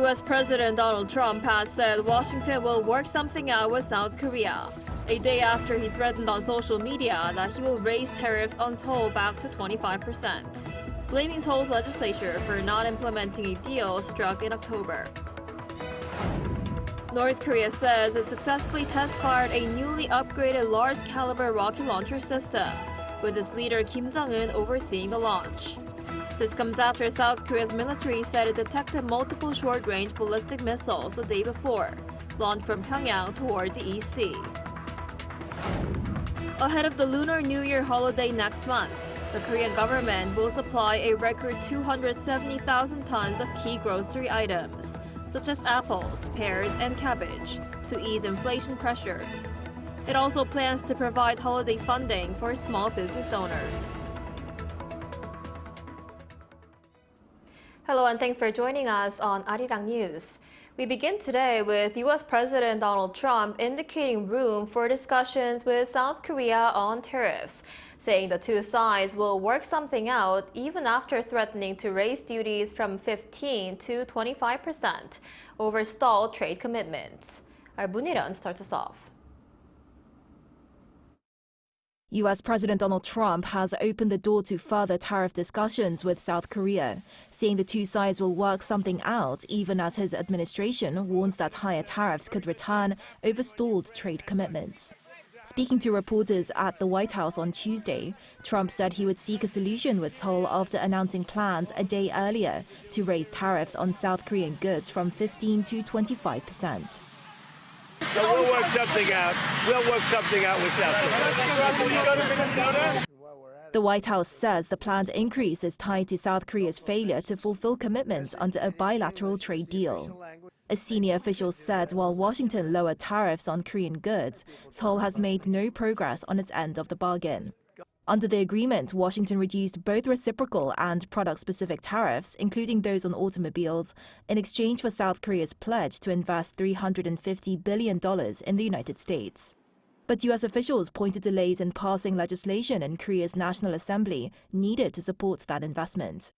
U.S. President Donald Trump has said Washington will work something out with South Korea, a day after he threatened on social media that he will raise tariffs on Seoul back to 25%, blaming Seoul's legislature for not implementing a deal struck in October. North Korea says it successfully test-fired a newly upgraded large-caliber rocket launcher system, with its leader Kim Jong-un overseeing the launch. This comes after South Korea's military said it detected multiple short-range ballistic missiles the day before, launched from Pyongyang toward the East Sea. Ahead of the Lunar New Year holiday next month, the Korean government will supply a record 270,000 tons of key grocery items, such as apples, pears, and cabbage, to ease inflation pressures. It also plans to provide holiday funding for small business owners. Hello and thanks for joining us on Arirang News. We begin today with U.S. President Donald Trump indicating room for discussions with South Korea on tariffs, saying the two sides will work something out even after threatening to raise duties from 15% to 25% over stalled trade commitments. Our Buniran starts us off. U.S. President Donald Trump has opened the door to further tariff discussions with South Korea, saying the two sides will work something out even as his administration warns that higher tariffs could return over stalled trade commitments. Speaking to reporters at the White House on Tuesday, Trump said he would seek a solution with Seoul after announcing plans a day earlier to raise tariffs on South Korean goods from 15% to 25%. So we'll work something out. We'll work something out with South Korea. The White House says the planned increase is tied to South Korea's failure to fulfill commitments under a bilateral trade deal. A senior official said while Washington lowered tariffs on Korean goods, Seoul has made no progress on its end of the bargain. Under the agreement, Washington reduced both reciprocal and product-specific tariffs, including those on automobiles, in exchange for South Korea's pledge to invest $350 billion in the United States. But U.S. officials pointed delays in passing legislation in Korea's National Assembly needed to support that investment.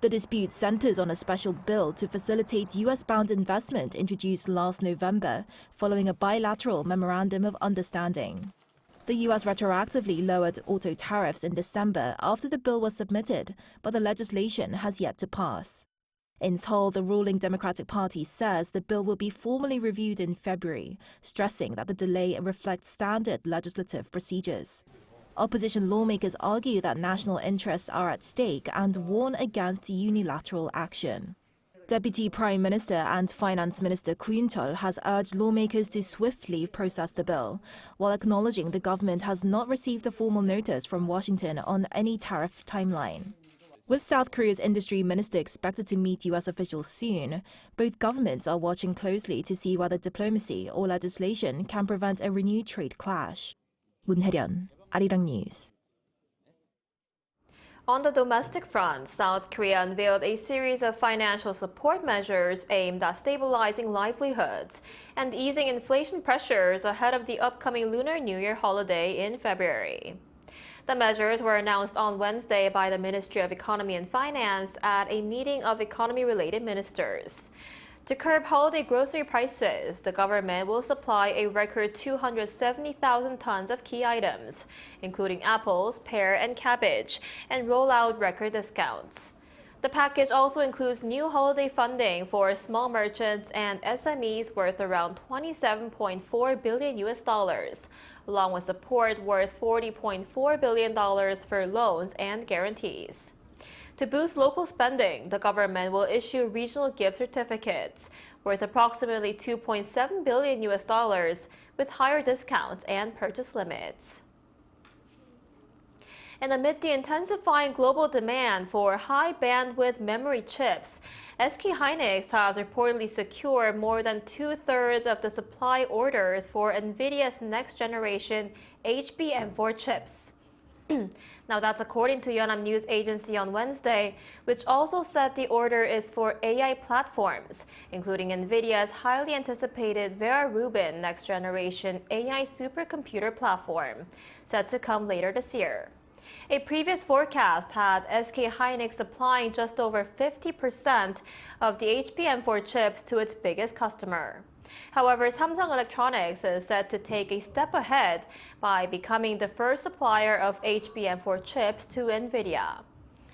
The dispute centers on a special bill to facilitate U.S.-bound investment introduced last November, following a bilateral memorandum of understanding. The U.S. retroactively lowered auto tariffs in December after the bill was submitted, but the legislation has yet to pass. In Seoul, the ruling Democratic Party says the bill will be formally reviewed in February, stressing that the delay reflects standard legislative procedures. Opposition lawmakers argue that national interests are at stake and warn against unilateral action. Deputy Prime Minister and Finance Minister Koo Yoon-chol has urged lawmakers to swiftly process the bill, while acknowledging the government has not received a formal notice from Washington on any tariff timeline. With South Korea's industry minister expected to meet U.S. officials soon, both governments are watching closely to see whether diplomacy or legislation can prevent a renewed trade clash. Moon Hae-ryun, Arirang News. On the domestic front, South Korea unveiled a series of financial support measures aimed at stabilizing livelihoods and easing inflation pressures ahead of the upcoming Lunar New Year holiday in February. The measures were announced on Wednesday by the Ministry of Economy and Finance at a meeting of economy-related ministers. To curb holiday grocery prices, the government will supply a record 270,000 tons of key items, including apples, pear, and cabbage, and roll out record discounts. The package also includes new holiday funding for small merchants and SMEs worth around $27.4 billion, along with support worth $40.4 billion for loans and guarantees. To boost local spending, the government will issue regional gift certificates worth approximately $2.7 billion with higher discounts and purchase limits. And amid the intensifying global demand for high-bandwidth memory chips, SK hynix has reportedly secured more than two-thirds of the supply orders for Nvidia's next-generation HBM4 chips. Now that's according to Yonhap News Agency on Wednesday, which also said the order is for AI platforms, including Nvidia's highly anticipated Vera Rubin next-generation AI supercomputer platform, set to come later this year. A previous forecast had SK hynix supplying just over 50% of the HBM4 chips to its biggest customer. However, Samsung Electronics is set to take a step ahead by becoming the first supplier of HBM4 chips to Nvidia.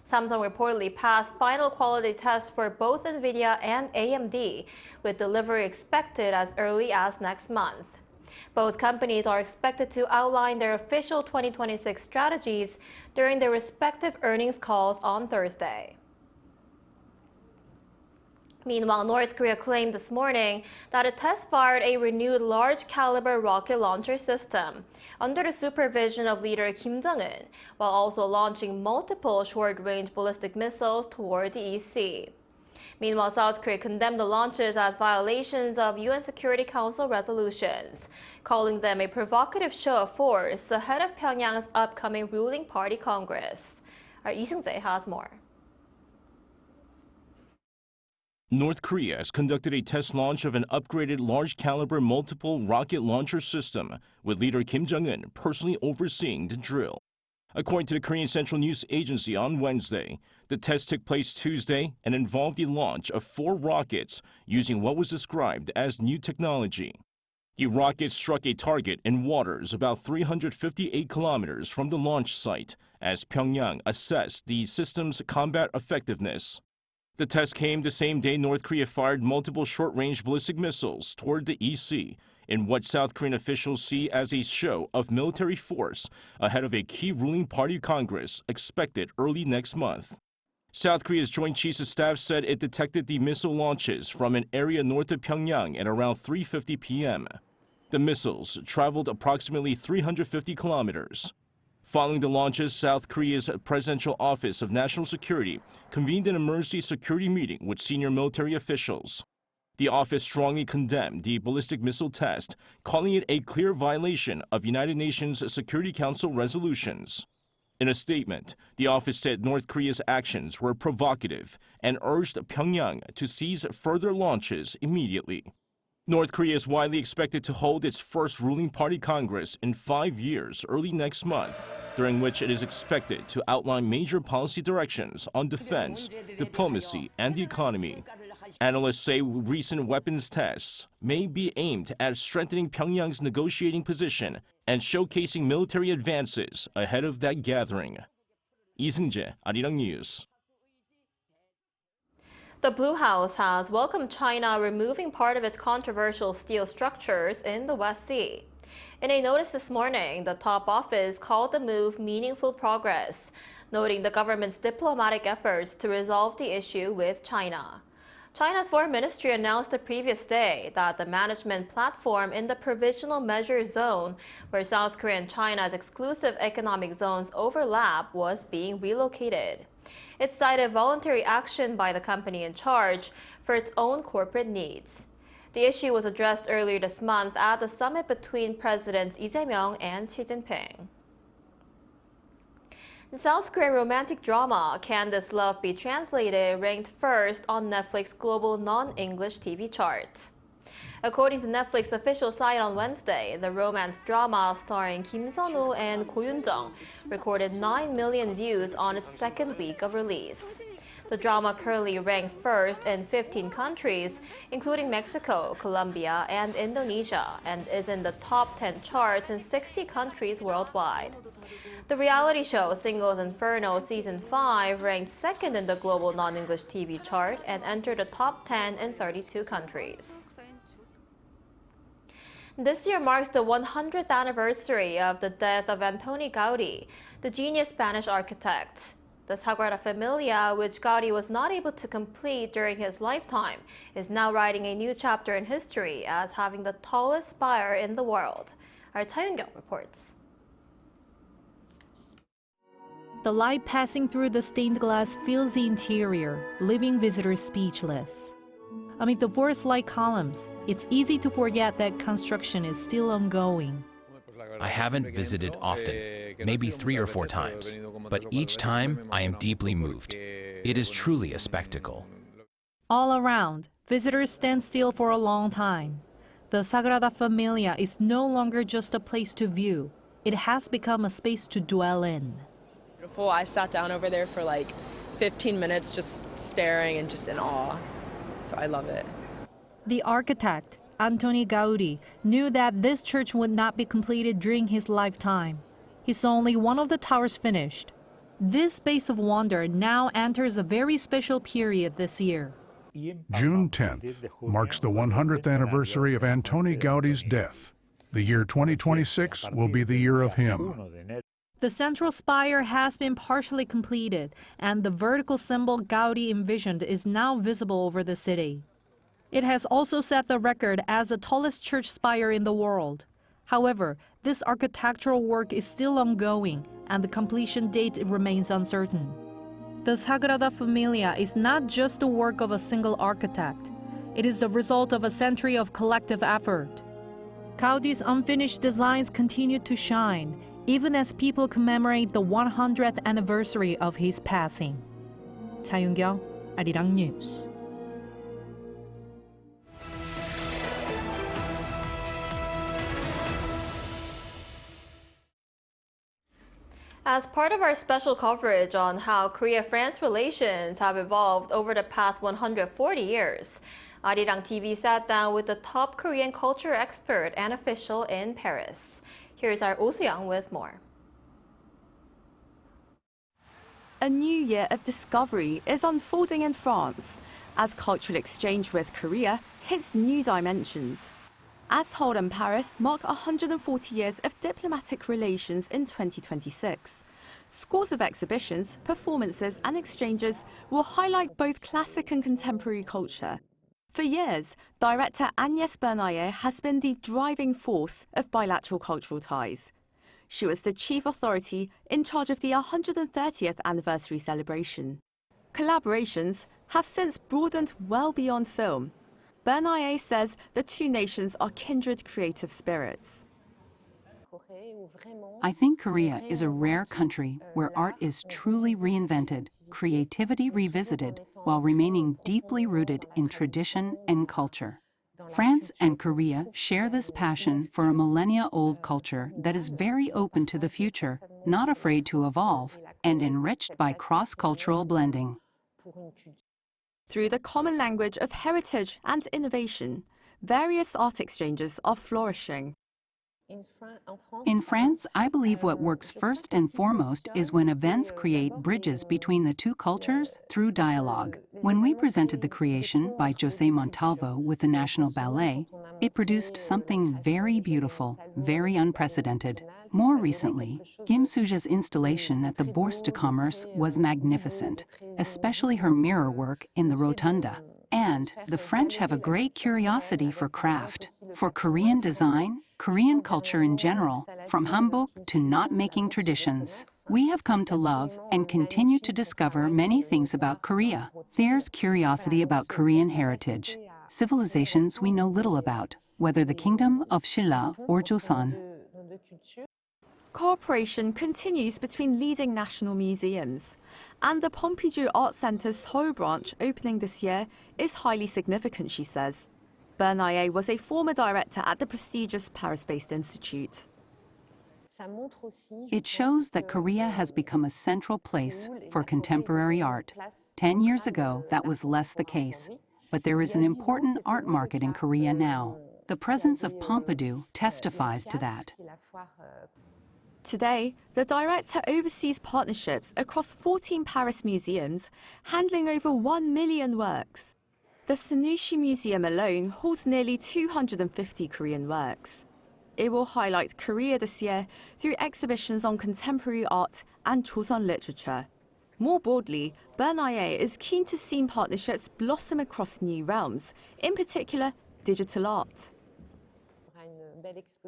Samsung reportedly passed final quality tests for both Nvidia and AMD, with delivery expected as early as next month. Both companies are expected to outline their official 2026 strategies during their respective earnings calls on Thursday. Meanwhile, North Korea claimed this morning that it test-fired a renewed large-caliber rocket launcher system under the supervision of leader Kim Jong-un, while also launching multiple short-range ballistic missiles toward the East Sea. Meanwhile, South Korea condemned the launches as violations of UN Security Council resolutions, calling them a provocative show of force ahead of Pyongyang's upcoming ruling party Congress. Our Lee Seung-jae has more. North Korea has conducted a test launch of an upgraded large-caliber multiple rocket launcher system, with leader Kim Jong-un personally overseeing the drill. According to the Korean Central News Agency on Wednesday, the test took place Tuesday and involved the launch of 4 rockets using what was described as new technology. The rockets struck a target in waters about 358 kilometers from the launch site as Pyongyang assessed the system's combat effectiveness. The test came the same day North Korea fired multiple short-range ballistic missiles toward the East Sea in what South Korean officials see as a show of military force ahead of a key ruling party Congress expected early next month. South Korea's Joint Chiefs of Staff said it detected the missile launches from an area north of Pyongyang at around 3:50 p.m. The missiles traveled approximately 350 kilometers. Following the launches, South Korea's Presidential Office of National Security convened an emergency security meeting with senior military officials. The office strongly condemned the ballistic missile test, calling it a clear violation of United Nations Security Council resolutions. In a statement, the office said North Korea's actions were provocative and urged Pyongyang to cease further launches immediately. North Korea is widely expected to hold its first ruling party Congress in 5 years early next month, during which it is expected to outline major policy directions on defense, diplomacy, and the economy. Analysts say recent weapons tests may be aimed at strengthening Pyongyang's negotiating position and showcasing military advances ahead of that gathering. Lee Seung-jae, Arirang News. The Blue House has welcomed China removing part of its controversial steel structures in the West Sea. In a notice this morning, the top office called the move meaningful progress, noting the government's diplomatic efforts to resolve the issue with China. China's Foreign Ministry announced the previous day that the management platform in the Provisional Measure Zone, where South Korea and China's exclusive economic zones overlap, was being relocated. It cited voluntary action by the company in charge for its own corporate needs. The issue was addressed earlier this month at the summit between Presidents Lee Jae-myung and Xi Jinping. The South Korean romantic drama Can This Love Be Translated ranked first on Netflix global non-English TV chart. According to Netflix official site on Wednesday, the romance drama starring Kim Sun-woo and Ko Yoon-jung recorded 9 million views on its second week of release. The drama currently ranks first in 15 countries, including Mexico, Colombia, and Indonesia, and is in the top 10 charts in 60 countries worldwide. The reality show Singles Inferno Season 5 ranked second in the global non-English TV chart and entered the top 10 in 32 countries. This year marks the 100th anniversary of the death of Antoni Gaudí, the genius Spanish architect. The Sagrada Família, which Gaudí was not able to complete during his lifetime, is now writing a new chapter in history as having the tallest spire in the world. Our Cha Yoon-kyung reports. The light passing through the stained glass fills the interior, leaving visitors speechless. Amid the forest light columns, it's easy to forget that construction is still ongoing. I haven't visited often, maybe 3 or 4 times, but each time I am deeply moved. It is truly a spectacle. All around, visitors stand still for a long time. The Sagrada Família is no longer just a place to view. It has become a space to dwell in. beautiful. I sat down over there for like 15 minutes just staring and just in awe. So I love it. The architect, Antoni Gaudí, knew that this church would not be completed during his lifetime. He saw only one of the towers finished. This space of wonder now enters a very special period this year. June 10th marks the 100th anniversary of Antoni Gaudí's death. The year 2026 will be the year of him. The central spire has been partially completed, and the vertical symbol Gaudí envisioned is now visible over the city. It has also set the record as the tallest church spire in the world. However, this architectural work is still ongoing, and the completion date remains uncertain. The Sagrada Família is not just the work of a single architect. It is the result of a century of collective effort. Gaudí's unfinished designs continue to shine, even as people commemorate the 100th anniversary of his passing. 차윤경, Arirang News. As part of our special coverage on how Korea-France relations have evolved over the past 140 years, Arirang TV sat down with the top Korean culture expert and official in Paris. Here's our Oh Soo-young with more. A new year of discovery is unfolding in France as cultural exchange with Korea hits new dimensions. As held in Paris mark 140 years of diplomatic relations in 2026. Scores of exhibitions, performances and exchanges will highlight both classic and contemporary culture. For years, director Agnès Benayer has been the driving force of bilateral cultural ties. She was the chief authority in charge of the 130th anniversary celebration. Collaborations have since broadened well beyond film. Benayer says the two nations are kindred creative spirits. I think Korea is a rare country where art is truly reinvented, creativity revisited, while remaining deeply rooted in tradition and culture. France and Korea share this passion for a millennia-old culture that is very open to the future, not afraid to evolve, and enriched by cross-cultural blending. Through the common language of heritage and innovation, various art exchanges are flourishing. In France, I believe what works first and foremost is when events create bridges between the two cultures through dialogue. When we presented the creation by José Montalvo with the National Ballet, it produced something very beautiful, very unprecedented. More recently, Kim Soo-jae's installation at the Bourse de Commerce was magnificent, especially her mirror work in the Rotunda. And the French have a great curiosity for craft, for Korean design, Korean culture in general, from hanbok to knot-making traditions. We have come to love and continue to discover many things about Korea. There's curiosity about Korean heritage, civilizations we know little about, whether the Kingdom of Shilla or Joseon. Cooperation continues between leading national museums, and the Pompidou Art Centre's Seoul branch opening this year is highly significant, she says. Benayer was a former director at the prestigious Paris-based institute. It shows that Korea has become a central place for contemporary art. 10 years ago, that was less the case, but there is an important art market in Korea now. The presence of Pompidou testifies to that. Today, the director oversees partnerships across 14 Paris museums, handling over 1 million works. The Sanusi Museum alone holds nearly 250 Korean works. It will highlight Korea this year through exhibitions on contemporary art and Joseon literature. More broadly, Benayer is keen to see partnerships blossom across new realms, in particular digital art.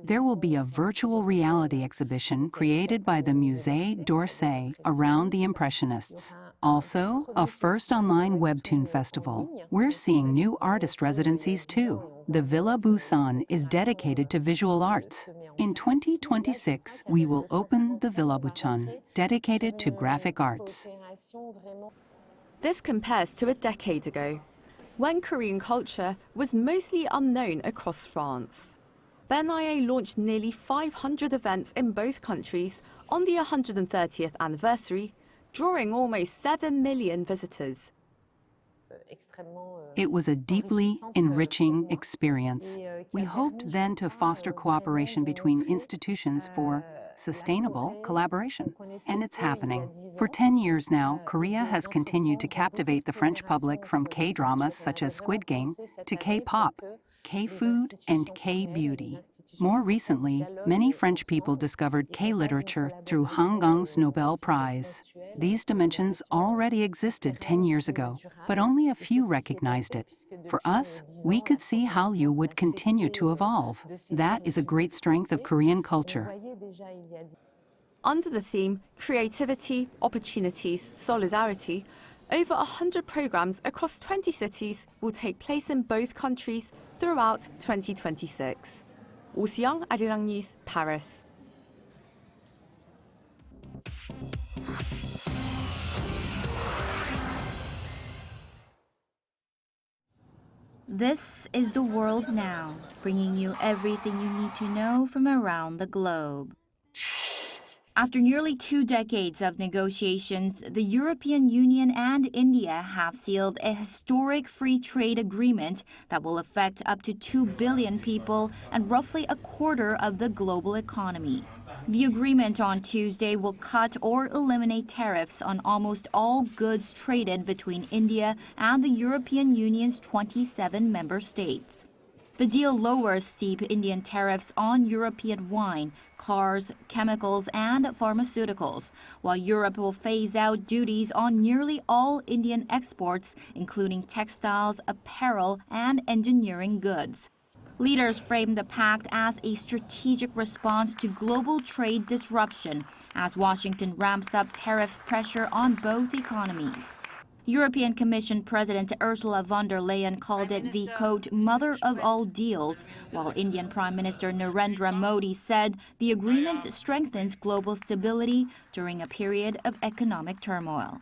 There will be a virtual reality exhibition created by the Musée d'Orsay around the Impressionists. Also, a first online webtoon festival. We're seeing new artist residencies too. The Villa Busan is dedicated to visual arts. In 2026, we will open the Villa Bucheon, dedicated to graphic arts. This compares to a decade ago, when Korean culture was mostly unknown across France. Benayer launched nearly 500 events in both countries on the 130th anniversary, drawing almost 7 million visitors. It was a deeply enriching experience. We hoped then to foster cooperation between institutions for sustainable collaboration. And it's happening. For 10 years now, Korea has continued to captivate the French public from K-dramas such as Squid Game to K-pop, K-food, and K-beauty. More recently, many French people discovered K-literature through Han Gang's Nobel Prize. These dimensions already existed 10 years ago, but only a few recognized it. For us, we could see Hallyu would continue to evolve. That is a great strength of Korean culture. Under the theme Creativity, Opportunities, Solidarity, over 100 programs across 20 cities will take place in both countries throughout 2026. Oh Si-young, Arirang News, Paris. This is The World Now, bringing you everything you need to know from around the globe. After nearly 2 decades of negotiations, the European Union and India have sealed a historic free trade agreement that will affect up to 2 billion people and roughly a quarter of the global economy. The agreement on Tuesday will cut or eliminate tariffs on almost all goods traded between India and the European Union's 27 member states. The deal lowers steep Indian tariffs on European wine, cars, chemicals, and pharmaceuticals, while Europe will phase out duties on nearly all Indian exports, including textiles, apparel, and engineering goods. Leaders framed the pact as a strategic response to global trade disruption as Washington ramps up tariff pressure on both economies. European Commission President Ursula von der Leyen called it the, quote, mother of all deals, while Indian Prime Minister Narendra Modi said the agreement strengthens global stability during a period of economic turmoil.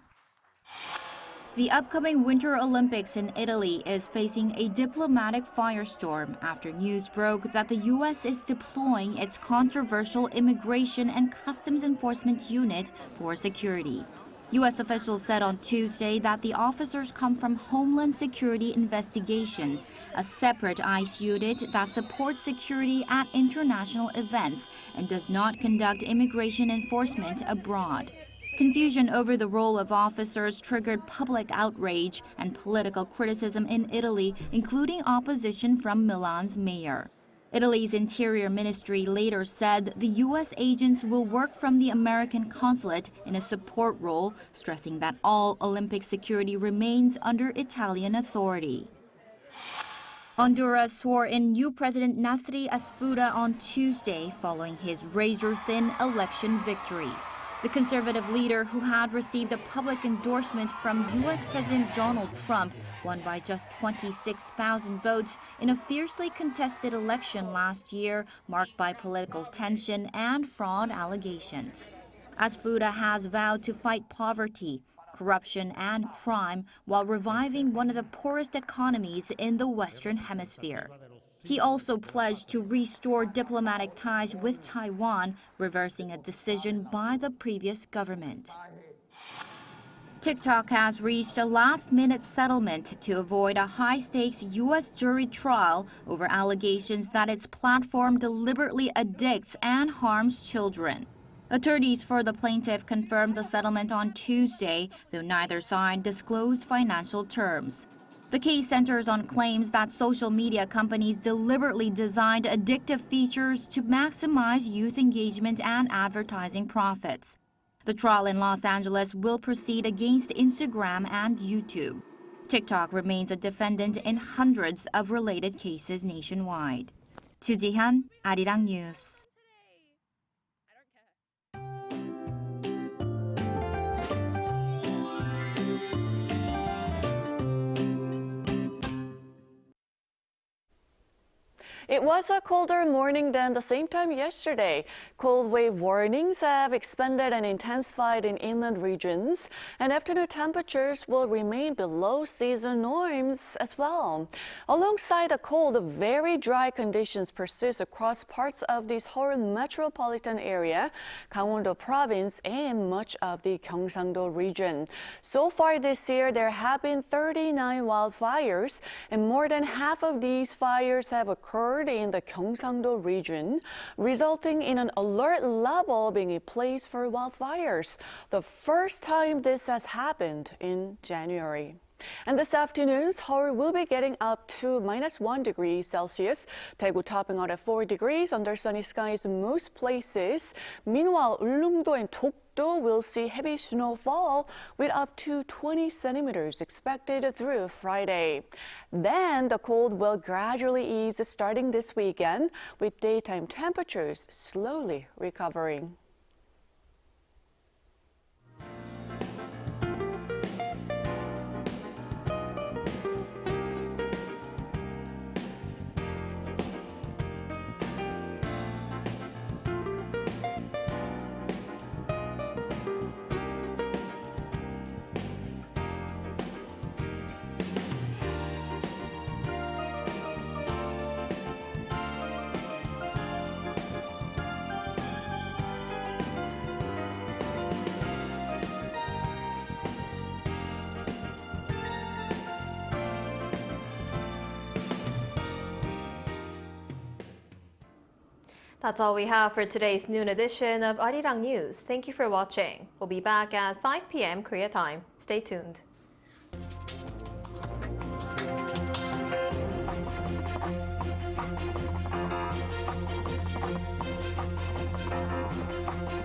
The upcoming Winter Olympics in Italy is facing a diplomatic firestorm after news broke that the U.S. is deploying its controversial Immigration and Customs Enforcement Unit for security. U.S. officials said on Tuesday that the officers come from Homeland Security Investigations, a separate ICE unit that supports security at international events and does not conduct immigration enforcement abroad. Confusion over the role of officers triggered public outrage and political criticism in Italy, including opposition from Milan's mayor. Italy's Interior Ministry later said the U.S. agents will work from the American consulate in a support role, stressing that all Olympic security remains under Italian authority. Honduras swore in new President Nasri Asfuda on Tuesday following his razor-thin election victory. The conservative leader, who had received a public endorsement from U.S. President Donald Trump, won by just 26,000 votes in a fiercely contested election last year, marked by political tension and fraud allegations. Asfuda has vowed to fight poverty, corruption, and crime while reviving one of the poorest economies in the Western Hemisphere. He also pledged to restore diplomatic ties with Taiwan, reversing a decision by the previous government. TikTok has reached a last-minute settlement to avoid a high-stakes U.S. jury trial over allegations that its platform deliberately addicts and harms children. Attorneys for the plaintiff confirmed the settlement on Tuesday, though neither side disclosed financial terms. The case centers on claims that social media companies deliberately designed addictive features to maximize youth engagement and advertising profits. The trial in Los Angeles will proceed against Instagram and YouTube. TikTok remains a defendant in hundreds of related cases nationwide. Chu Ji-hyun, Arirang News. It was a colder morning than the same time yesterday. Cold wave warnings have expanded and intensified in inland regions, and afternoon temperatures will remain below season norms as well. Alongside the cold, very dry conditions persist across parts of the Seoul metropolitan area, Gangwon-do province, and much of the Gyeongsang-do region. So far this year, there have been 39 wildfires, and more than half of these fires have occurred in the Gyeongsang-do region, resulting in an alert level being in place for wildfires, the first time this has happened in January. And this afternoon, Seoul will be getting up to -1 degree Celsius, Daegu topping out at 4 degrees under sunny skies in most places. Meanwhile, Ulleungdo and Dokdo will see heavy snowfall with up to 20 centimeters expected through Friday. Then the cold will gradually ease starting this weekend, with daytime temperatures slowly recovering. That's all we have for today's noon edition of Arirang News. Thank you for watching. We'll be back at 5 p.m. Korea time. Stay tuned.